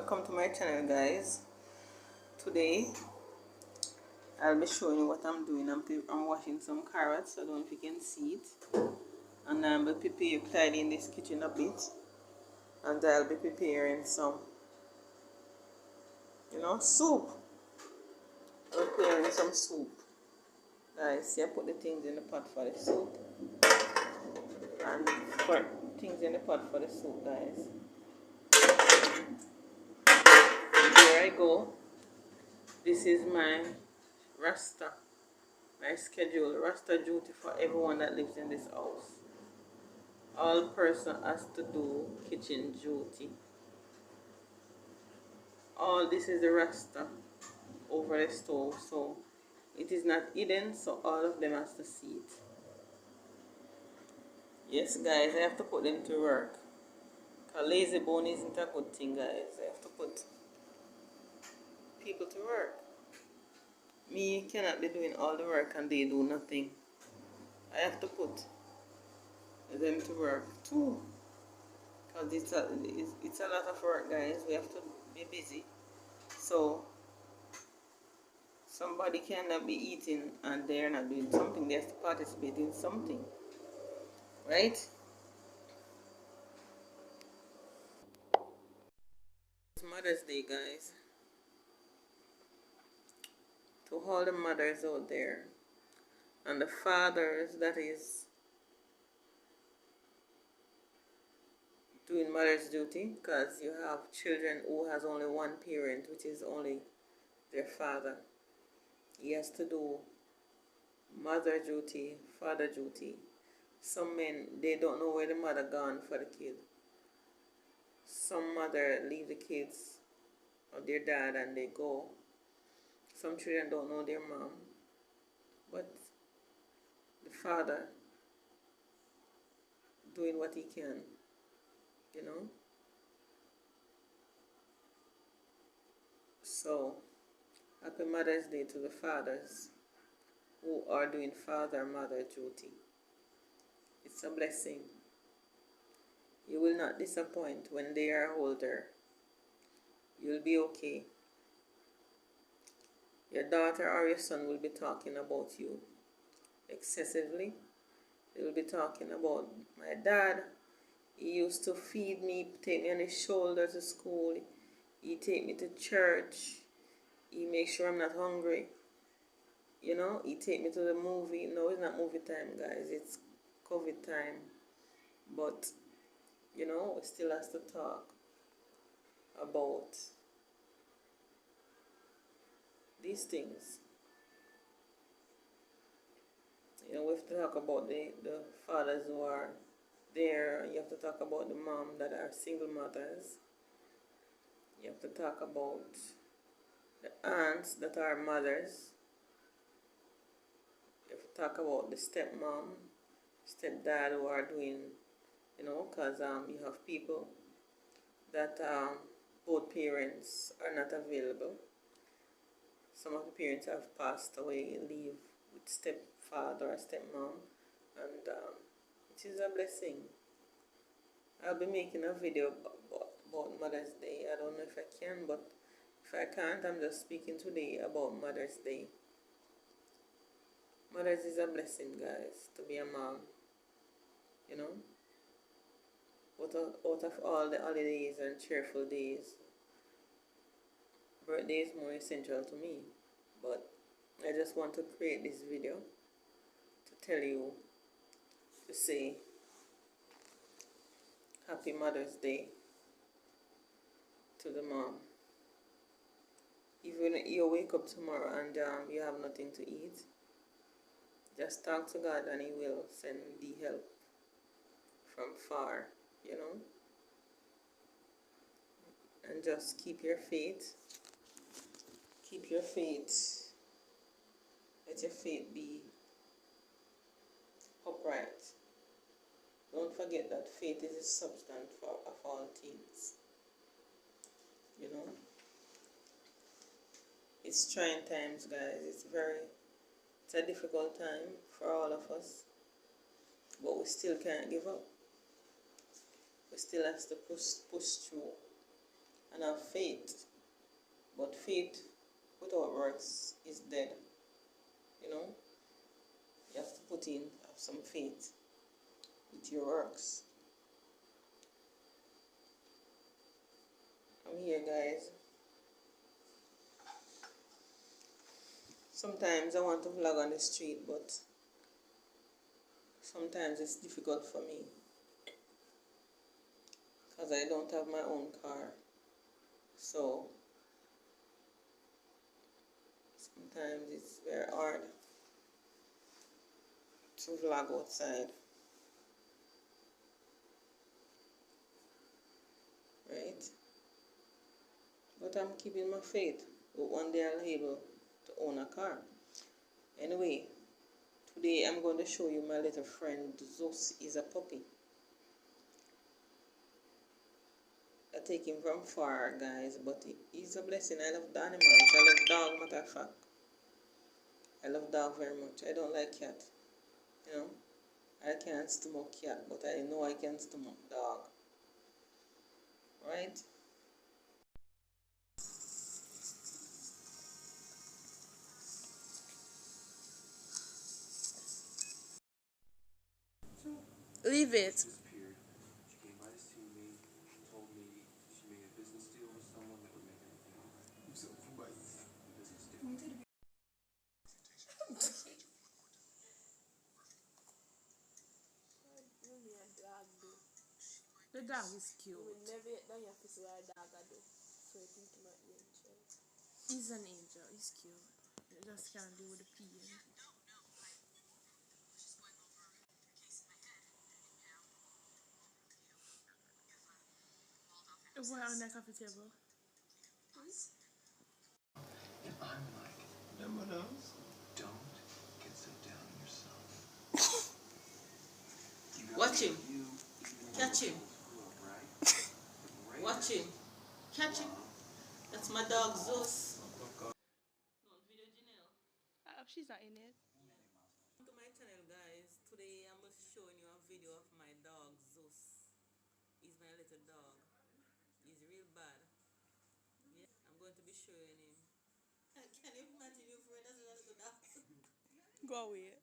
Welcome to my channel, guys. Today I'll be showing you what I'm doing. I'm washing some carrots. I don't know if you can see it. And I'll be tidying this kitchen a bit. And I'll be preparing some, soup. I'm preparing some soup. Guys, see, I put the things in the pot for the soup. And put things in the pot for the soup, guys. Here I go. This is my Rasta. My schedule, Rasta duty for everyone that lives in this house. All person has to do kitchen duty. All this is the Rasta over the stove, so it is not hidden, so all of them has to see it. Yes, guys, I have to put them to work. Because lazy bone isn't a good thing, guys. I have to put people to work. Me cannot be doing all the work and they do nothing. I have to put them to work too. Because it's a lot of work, guys. We have to be busy. So somebody cannot be eating and they're not doing something. They have to participate in something. Right? It's Mother's Day, guys. To all the mothers out there and the fathers that is doing mother's duty, because you have children who has only one parent, which is only their father. He has to do mother duty, father duty. Some men, they don't know where the mother gone for the kid. Some mother leave the kids or their dad and they go. Some children don't know their mom, but the father doing what he can, So, happy Mother's Day to the fathers who are doing father-mother duty. It's a blessing. You will not disappoint when they are older. You'll be okay. Your daughter or your son will be talking about you excessively. They will be talking about my dad. He used to feed me, take me on his shoulder to school. He take me to church. He make sure I'm not hungry. He take me to the movie. No, it's not movie time, guys. It's COVID time. But, we still have to talk about these things. We have to talk about the fathers who are there. You have to talk about the mom that are single mothers. You have to talk about the aunts that are mothers. You have to talk about the stepmom, stepdad who are doing, because you have people that both parents are not available. Some of the parents have passed away, leave with stepfather or stepmom, and it is a blessing. I'll be making a video about Mother's Day. I don't know if I can, but if I can't, I'm just speaking today about Mother's Day. Mother's is a blessing, guys, to be a mom. Out of all the holidays and cheerful days, birthday is more essential to me. But I just want to create this video to tell you, to say Happy Mother's Day to the mom. Even you wake up tomorrow and you have nothing to eat, just talk to God and He will send the help from far, And just keep your faith. Keep your faith. Let your faith be upright. Don't forget that faith is the substance of all things. It's trying times, guys. It's a difficult time for all of us. But we still can't give up. We still have to push through and have faith. But faith without works is dead. You know, you have to have some faith with your works. I'm here, guys. Sometimes I want to vlog on the street, but sometimes it's difficult for me because I don't have my own car. So sometimes it's very hard to vlog outside. Right? But I'm keeping my faith. But one day I'll be able to own a car. Anyway, today I'm going to show you my little friend Zeus. Is a puppy. I take him from far, guys, but he's a blessing. I love the animals. I love dog, matter of fact. I love dog very much. I don't like cat. You know, I can't stomach cat, but I know I can stomach dog. Right? Leave it. The dog is cute. He's an angel. He's cute. You just can't deal with the peeing. What on the coffee table? And I'm like, remember those? Don't get so down on yourself. Watch him. Catch him. Watch him. Catch him. That's my dog Zeus. Don't video Janelle. She's not in it. Welcome to my channel, guys. Today I'm showing you a video of my dog Zeus. He's my little dog. He's real bad. Yeah, I'm going to be showing him. Can you imagine your friend as a little dog? Go away.